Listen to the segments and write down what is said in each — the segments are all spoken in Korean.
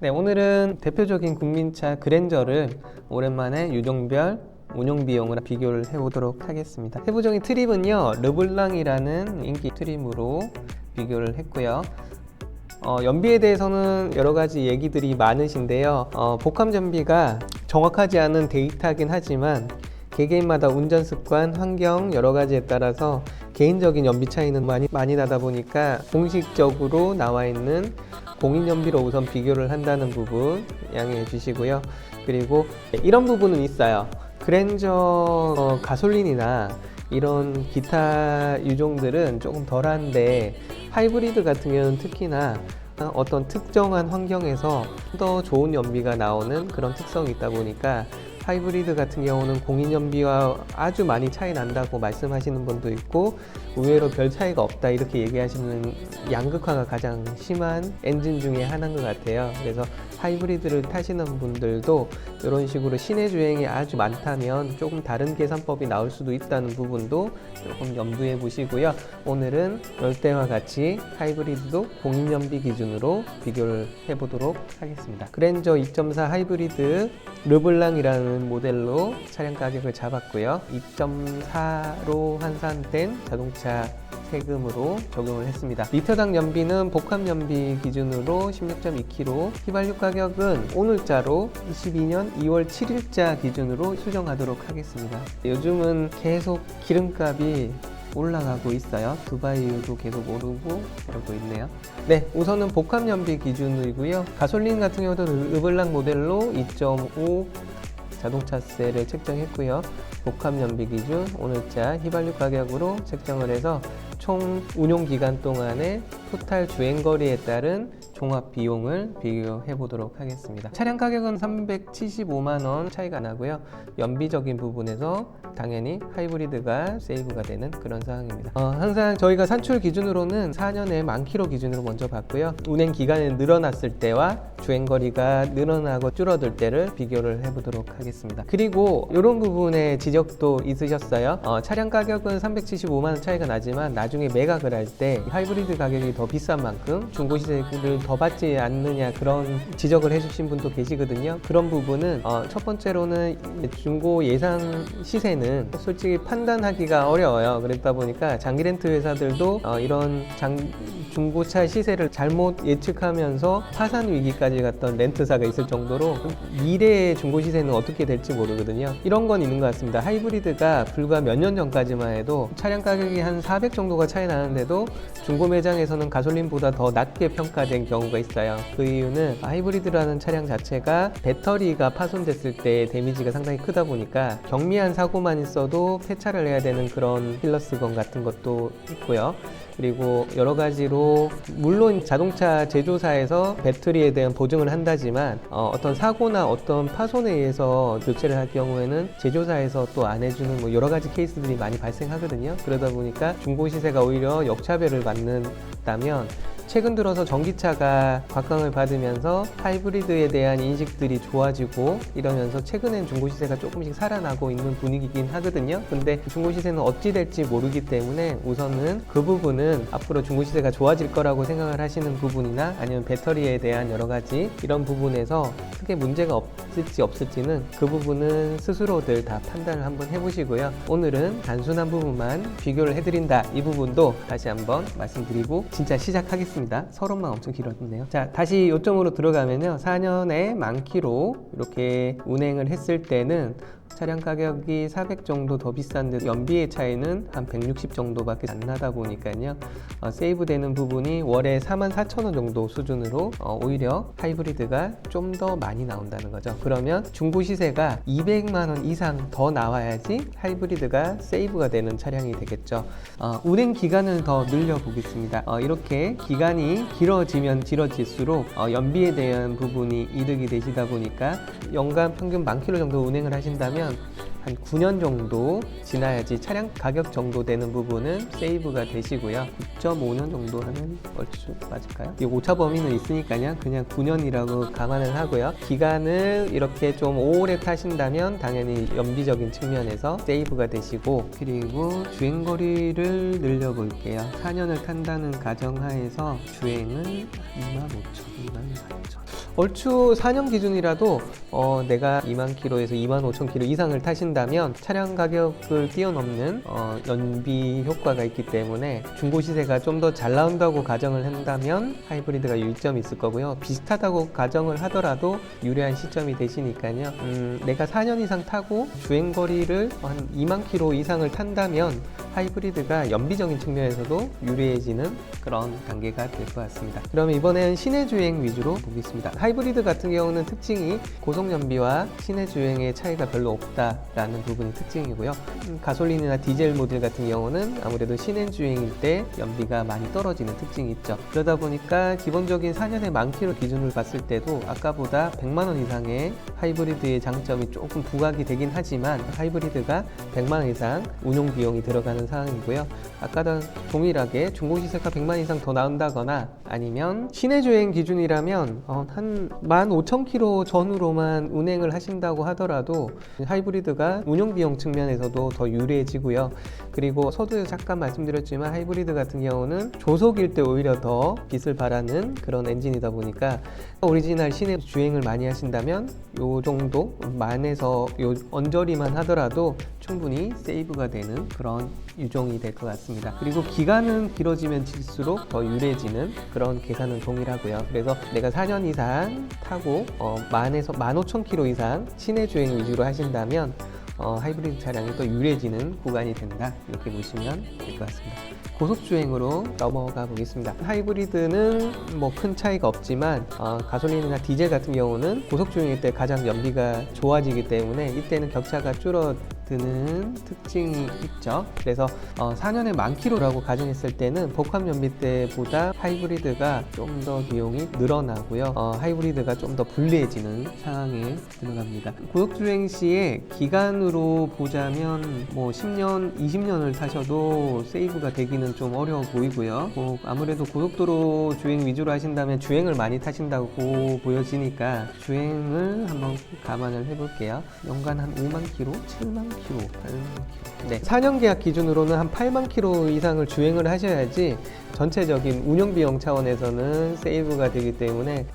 네, 오늘은 대표적인 국민차 그랜저를 오랜만에 유종별 운용 비용을 비교를 해보도록 하겠습니다. 세부적인 트림은요, 르블랑이라는 인기 트림으로 비교를 했고요. 연비에 대해서는 여러 가지 얘기들이 많으신데요. 복합 연비가 정확하지 않은 데이터긴 하지만 개개인마다 운전 습관, 환경 여러 가지에 따라서 개인적인 연비 차이는 많이 나다 보니까 공식적으로 나와 있는 공인 연비로 우선 비교를 한다는 부분 양해해 주시고요. 그리고 이런 부분은 있어요. 그랜저 가솔린이나 이런 기타 유종들은 조금 덜한데 하이브리드 같은 경우는 특히나 어떤 특정한 환경에서 더 좋은 연비가 나오는 그런 특성이 있다 보니까 하이브리드 같은 경우는 공인 연비와 아주 많이 차이 난다고 말씀하시는 분도 있고 의외로 별 차이가 없다 이렇게 얘기하시는 양극화가 가장 심한 엔진 중에 하나인 것 같아요. 그래서 하이브리드를 타시는 분들도 이런 식으로 시내 주행이 아주 많다면 조금 다른 계산법이 나올 수도 있다는 부분도 조금 염두해 보시고요. 오늘은 열대와 같이 하이브리드도 공인 연비 기준으로 비교를 해보도록 하겠습니다. 그랜저 2.4 하이브리드 르블랑이라는 모델로 차량 가격을 잡았고요. 2.4로 환산된 자동차 세금으로 적용을 했습니다. 리터당 연비는 복합 연비 기준으로 16.2km, 휘발유 가격은 오늘자로 22년 2월 7일자 기준으로 수정하도록 하겠습니다. 요즘은 계속 기름값이 올라가고 있어요. 두바이유도 계속 오르고 그러고 있네요. 네, 우선은 복합 연비 기준이고요. 가솔린 같은 경우도 르블랑 모델로 2.5 자동차세를 책정했고요. 복합 연비 기준 오늘자 휘발유 가격으로 책정을 해서 총 운용 기간 동안의 토탈 주행거리에 따른 종합 비용을 비교해 보도록 하겠습니다. 차량 가격은 375만 원 차이가 나고요. 연비적인 부분에서 당연히 하이브리드가 세이브가 되는 그런 상황입니다. 항상 저희가 산출 기준으로는 4년에 만 킬로 기준으로 먼저 봤고요. 운행 기간이 늘어났을 때와 주행거리가 늘어나고 줄어들 때를 비교를 해보도록 하겠습니다. 그리고 이런 부분에 지적도 있으셨어요. 차량 가격은 375만 원 차이가 나지만 나중에 매각을 할 때 하이브리드 가격이 더 비싼 만큼 중고시세를 더 받지 않느냐 그런 지적을 해주신 분도 계시거든요. 그런 부분은 첫 번째로는 중고 예상 시세는 솔직히 판단하기가 어려워요. 그랬다 보니까 장기 렌트 회사들도 이런 중고차 시세를 잘못 예측하면서 파산 위기까지 갔던 렌트사가 있을 정도로 미래의 중고 시세는 어떻게 될지 모르거든요. 이런 건 있는 것 같습니다. 하이브리드가 불과 몇 년 전까지만 해도 차량 가격이 한 400 정도가 차이 나는데도 중고 매장에서는 가솔린보다 더 낮게 평가된 경우가 있어요. 그 이유는 하이브리드라는 차량 자체가 배터리가 파손됐을 때 데미지가 상당히 크다 보니까 경미한 사고만 있어도 폐차를 해야 되는 그런 힐러스건 같은 것도 있고요. 그리고 여러 가지로 물론 자동차 제조사에서 배터리에 대한 보증을 한다지만 어떤 사고나 어떤 파손에 의해서 교체를 할 경우에는 제조사에서 또 안 해주는 뭐 여러 가지 케이스들이 많이 발생하거든요. 그러다 보니까 중고 시세가 오히려 역차별을 받는다면 최근 들어서 전기차가 곽강을 받으면서 하이브리드에 대한 인식들이 좋아지고 이러면서 최근엔 중고시세가 조금씩 살아나고 있는 분위기긴 하거든요. 근데 중고시세는 어찌 될지 모르기 때문에 우선은 그 부분은 앞으로 중고시세가 좋아질 거라고 생각을 하시는 부분이나 아니면 배터리에 대한 여러 가지 이런 부분에서 크게 문제가 없을지 없을지는 그 부분은 스스로들 다 판단을 한번 해보시고요. 오늘은 단순한 부분만 비교를 해드린다. 이 부분도 다시 한번 말씀드리고 진짜 시작하겠습니다. 서론만 엄청 길었네요. 자, 다시 요점으로 들어가면요. 4년에 만 킬로 이렇게 운행을 했을 때는 차량 가격이 400 정도 더 비싼데 연비의 차이는 한 160 정도밖에 안 나다 보니까요. 세이브 되는 부분이 월에 44,000원 정도 수준으로 오히려 하이브리드가 좀 더 많이 나온다는 거죠. 그러면 중고 시세가 200만 원 이상 더 나와야지 하이브리드가 세이브가 되는 차량이 되겠죠. 운행 기간을 더 늘려 보겠습니다. 이렇게 기간이 길어지면 길어질수록 연비에 대한 부분이 이득이 되시다 보니까 연간 평균 만 킬로 정도 운행을 하신다면 한 9년 정도 지나야지 차량 가격 정도 되는 부분은 세이브가 되시고요. 9.5년 정도 하면 얼추 맞을까요? 이 오차 범위는 있으니까요. 그냥 9년이라고 감안을 하고요. 기간을 이렇게 좀 오래 타신다면 당연히 연비적인 측면에서 세이브가 되시고, 그리고 주행거리를 늘려볼게요. 4년을 탄다는 가정하에서 주행은 25,000, 24,000. 얼추 4년 기준이라도 내가 2만 킬로에서 2만 5천 킬로 이상을 타신다면 차량 가격을 뛰어넘는 연비 효과가 있기 때문에 중고 시세가 좀 더 잘 나온다고 가정을 한다면 하이브리드가 유의점이 있을 거고요. 비슷하다고 가정을 하더라도 유리한 시점이 되시니까요. 내가 4년 이상 타고 주행거리를 한 2만 킬로 이상을 탄다면 하이브리드가 연비적인 측면에서도 유리해지는 그런 단계가 될 것 같습니다. 그러면 이번엔 시내 주행 위주로 보겠습니다. 하이브리드 같은 경우는 특징이 고속 연비와 시내 주행의 차이가 별로 없다라는 부분이 특징이고요. 가솔린이나 디젤 모델 같은 경우는 아무래도 시내 주행일 때 연비가 많이 떨어지는 특징이 있죠. 그러다 보니까 기본적인 4년의 만 킬로 기준을 봤을 때도 아까보다 100만 원 이상의 하이브리드의 장점이 조금 부각이 되긴 하지만 하이브리드가 100만 원 이상 운용 비용이 들어가는 상황이고요. 아까랑 동일하게 중고 시세가 100만 원 이상 더 나온다거나 아니면 시내 주행 기준이라면 한 15,000km 전후로만 운행을 하신다고 하더라도 하이브리드가 운용 비용 측면에서도 더 유리해지고요. 그리고 서두에 잠깐 말씀드렸지만 하이브리드 같은 경우는 조속일 때 오히려 더 빛을 발하는 그런 엔진이다 보니까 오리지널 시내 주행을 많이 하신다면 요 정도 만에서 요 언저리만 하더라도 충분히 세이브가 되는 그런 유종이 될 것 같습니다. 그리고 기간은 길어지면 질수록 더 유리해지는 그런 계산은 동일하고요. 그래서 내가 4년 이상 타고 만에서 15,000km 이상 시내 주행 위주로 하신다면 하이브리드 차량이 더 유리해지는 구간이 된다, 이렇게 보시면 될 것 같습니다. 고속주행으로 넘어가 보겠습니다. 하이브리드는 뭐 큰 차이가 없지만 가솔린이나 디젤 같은 경우는 고속주행일 때 가장 연비가 좋아지기 때문에 이때는 격차가 줄어드는 특징이 있죠. 그래서 4년에 10,000km라고 가정했을 때는 복합 연비 때보다 하이브리드가 좀 더 비용이 늘어나고요. 하이브리드가 좀 더 불리해지는 상황에 들어갑니다. 고속주행 시에 기간으로 보자면 뭐 10년, 20년을 타셔도 세이브가 되기는 좀 어려워 보이고요. 아무래도 고속도로 주행 위주로 하신다면 주행을 많이 타신다고 보여지니까 주행을 한번 감안을 해볼게요. 연간 한 5만 킬로, 7만 킬로, 8만 킬로. 네, 4년 계약 기준으로는 한 8만 킬로 이상을 주행을 하셔야지 전체적인 운영 비용 차원에서는 세이브가 되기 때문에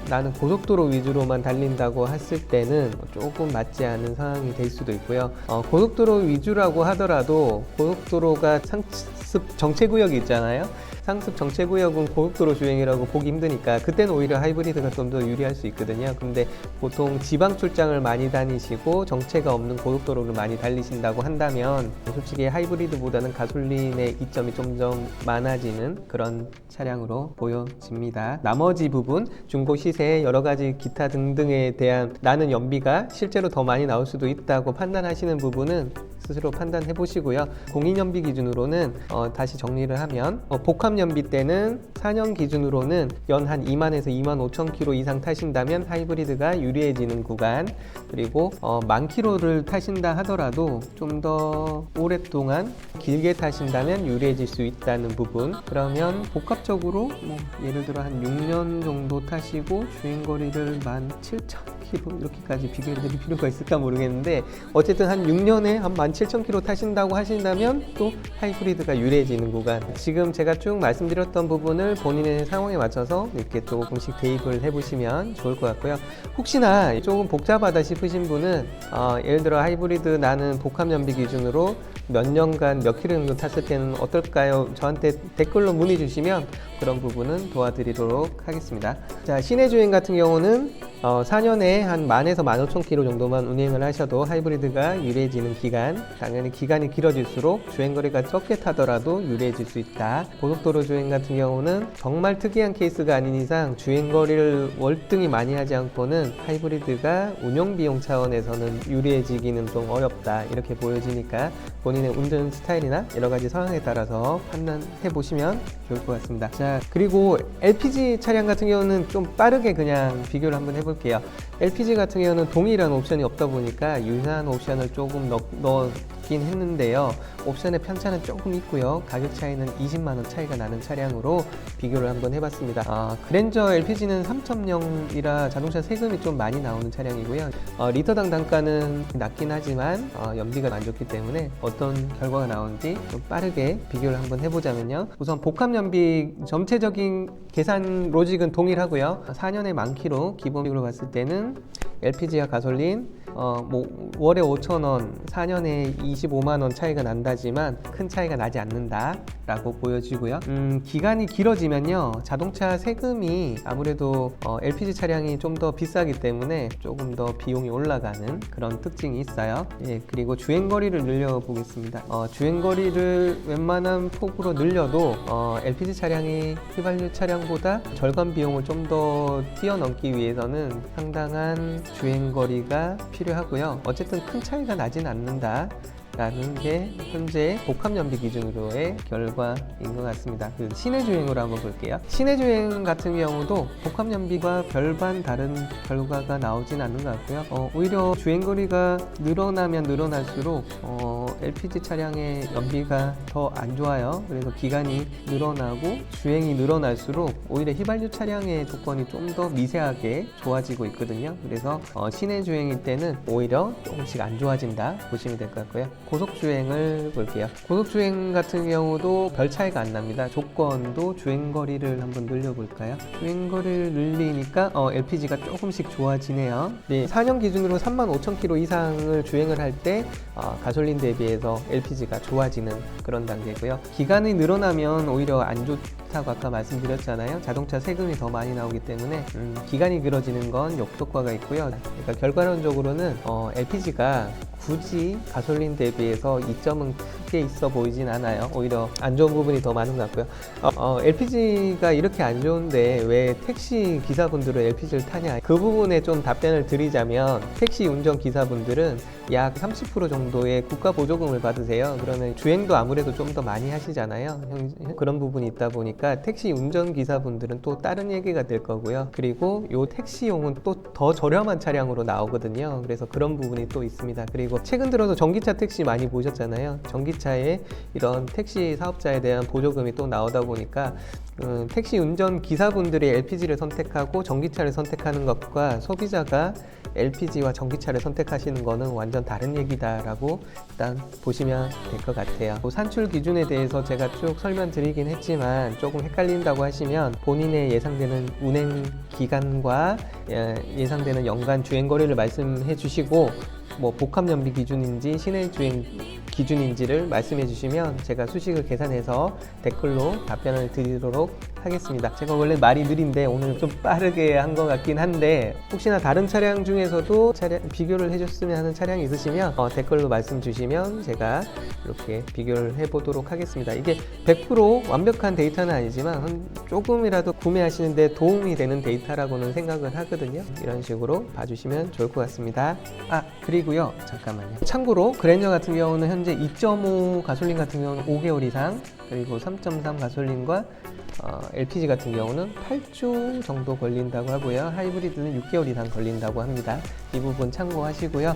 나는 고속도로 위주로만 달린다고 했을 때는 조금 맞지 않은 상황이 될 수도 있고요. 고속도로 위주라고 하더라도 고속도로가 상습 정체구역이 있잖아요. 상습 정체구역은 고속도로 주행이라고 보기 힘드니까 그때는 오히려 하이브리드가 좀 더 유리할 수 있거든요. 근데 보통 지방 출장을 많이 다니시고 정체가 없는 고속도로를 많이 달리신다고 한다면 솔직히 하이브리드보다는 가솔린의 이점이 좀 더 많아지는 그런 차량으로 보여집니다. 나머지 부분, 중고 시세, 여러 가지 기타 등등에 대한 나는 연비가 실제로 더 많이 나올 수도 있다고 판단하시는 부분은 스스로 판단해 보시고요. 공인연비 기준으로는 다시 정리를 하면 복합 연비 때는 4년 기준으로는 연 한 2만에서 2만 5천 킬로 이상 타신다면 하이브리드가 유리해지는 구간, 그리고 10,000km를 타신다 하더라도 좀 더 오랫동안 길게 타신다면 유리해질 수 있다는 부분. 그러면 복합적으로 뭐 예를 들어 한 6년 정도 타시고 주행거리를 17,000km 이렇게까지 비교해 드릴 필요가 있을까 모르겠는데 어쨌든 한 6년에 한 17,000km 타신다고 하신다면 또 하이브리드가 유리해지는 구간. 지금 제가 쭉 말씀드렸던 부분을 본인의 상황에 맞춰서 이렇게 조금씩 대입을 해보시면 좋을 것 같고요. 혹시나 조금 복잡하다 싶으신 분은 예를 들어 하이브리드 나는 복합 연비 기준으로 몇 년간 몇 킬로 정도 탔을 때는 어떨까요? 저한테 댓글로 문의 주시면 그런 부분은 도와드리도록 하겠습니다. 자, 시내 주행 같은 경우는 4년에 한 10,000에서 15,000km 정도만 운행을 하셔도 하이브리드가 유리해지는 기간, 당연히 기간이 길어질수록 주행거리가 적게 타더라도 유리해질 수 있다. 고속도로 주행 같은 경우는 정말 특이한 케이스가 아닌 이상 주행거리를 월등히 많이 하지 않고는 하이브리드가 운용비용 차원에서는 유리해지기는 좀 어렵다, 이렇게 보여지니까 본인의 운전 스타일이나 여러 가지 상황에 따라서 판단해 보시면 좋을 것 같습니다. 자, 그리고 LPG 차량 같은 경우는 좀 빠르게 그냥 비교를 한번 해볼 해볼게요. LPG 같은 경우는 동일한 옵션이 없다 보니까 유사한 옵션을 조금 넣긴 했는데요. 옵션의 편차는 조금 있고요. 가격 차이는 20만원 차이가 나는 차량으로 비교를 한번 해봤습니다. 그랜저 LPG는 3.0이라 자동차 세금이 좀 많이 나오는 차량이고요. 리터당 단가는 낮긴 하지만 연비가 안 좋기 때문에 어떤 결과가 나오는지 좀 빠르게 비교를 한번 해보자면요. 우선 복합 연비 전체적인 계산 로직은 동일하고요. 4년에 10,000km 기본으로 봤을 때는 LPG와 가솔린 월에 5,000원, 4년에 25만원 차이가 난다지만 큰 차이가 나지 않는다라고 보여지고요. 기간이 길어지면요, 자동차 세금이 아무래도 LPG 차량이 좀 더 비싸기 때문에 조금 더 비용이 올라가는 그런 특징이 있어요. 예, 그리고 주행거리를 늘려보겠습니다. 주행거리를 웬만한 폭으로 늘려도 LPG 차량이 휘발유 차량보다 절감 비용을 좀 더 뛰어넘기 위해서는 상당한 주행거리가 필요하고요. 어쨌든 큰 차이가 나진 않는다 라는 게 현재 복합연비 기준으로의 결과인 것 같습니다. 그 시내 주행으로 한번 볼게요. 시내 주행 같은 경우도 복합연비와 별반 다른 결과가 나오진 않는 것 같고요. 오히려 주행거리가 늘어나면 늘어날수록 LPG 차량의 연비가 더 안 좋아요. 그래서 기간이 늘어나고 주행이 늘어날수록 오히려 휘발유 차량의 조건이 좀 더 미세하게 좋아지고 있거든요. 그래서 시내 주행일 때는 오히려 조금씩 안 좋아진다 보시면 될 것 같고요. 고속주행을 볼게요. 고속주행 같은 경우도 별 차이가 안 납니다. 조건도 주행거리를 한번 늘려볼까요? 주행거리를 늘리니까 LPG가 조금씩 좋아지네요. 네, 4년 기준으로 35,000km 이상을 주행을 할 때 가솔린 대비해서 LPG가 좋아지는 그런 단계고요. 기간이 늘어나면 오히려 안 좋다고 아까 말씀드렸잖아요. 자동차 세금이 더 많이 나오기 때문에 기간이 길어지는 건 역효과가 있고요. 그러니까 결과론적으로는 LPG가 굳이 가솔린 대비해서 이점은 크게 있어 보이진 않아요. 오히려 안 좋은 부분이 더 많은 것 같고요. LPG가 이렇게 안 좋은데 왜 택시 기사분들은 LPG를 타냐, 그 부분에 좀 답변을 드리자면, 택시 운전 기사분들은 약 30% 정도의 국가 보조금을 받으세요. 그러면 주행도 아무래도 좀 더 많이 하시잖아요. 그런 부분이 있다 보니까 택시 운전 기사분들은 또 다른 얘기가 될 거고요. 그리고 요 택시용은 또 더 저렴한 차량으로 나오거든요. 그래서 그런 부분이 또 있습니다. 그리고 최근 들어서 전기차 택시 많이 보셨잖아요. 전기차에 이런 택시 사업자에 대한 보조금이 또 나오다 보니까 택시 운전 기사분들이 LPG를 선택하고 전기차를 선택하는 것과 소비자가 LPG와 전기차를 선택하시는 것은 완전 다른 얘기다라고 일단 보시면 될 것 같아요. 산출 기준에 대해서 제가 쭉 설명드리긴 했지만 조금 헷갈린다고 하시면 본인의 예상되는 운행 기간과 예상되는 연간 주행거리를 말씀해 주시고, 복합연비 기준인지 시내 주행 기준인지를 말씀해 주시면 제가 수식을 계산해서 댓글로 답변을 드리도록 하겠습니다. 제가 원래 말이 느린데 오늘 좀 빠르게 한 것 같긴 한데, 혹시나 다른 차량 중에서도 비교를 해줬으면 하는 차량이 있으시면 댓글로 말씀 주시면 제가 이렇게 비교를 해보도록 하겠습니다. 이게 100% 완벽한 데이터는 아니지만 조금이라도 구매하시는데 도움이 되는 데이터라고는 생각을 하거든요. 이런 식으로 봐주시면 좋을 것 같습니다. 그리고요, 잠깐만요. 참고로 그랜저 같은 경우는 현재 2.5 가솔린 같은 경우는 5개월 이상, 그리고 3.3 가솔린과 LPG 같은 경우는 8주 정도 걸린다고 하고요. 하이브리드는 6개월 이상 걸린다고 합니다. 이 부분 참고하시고요.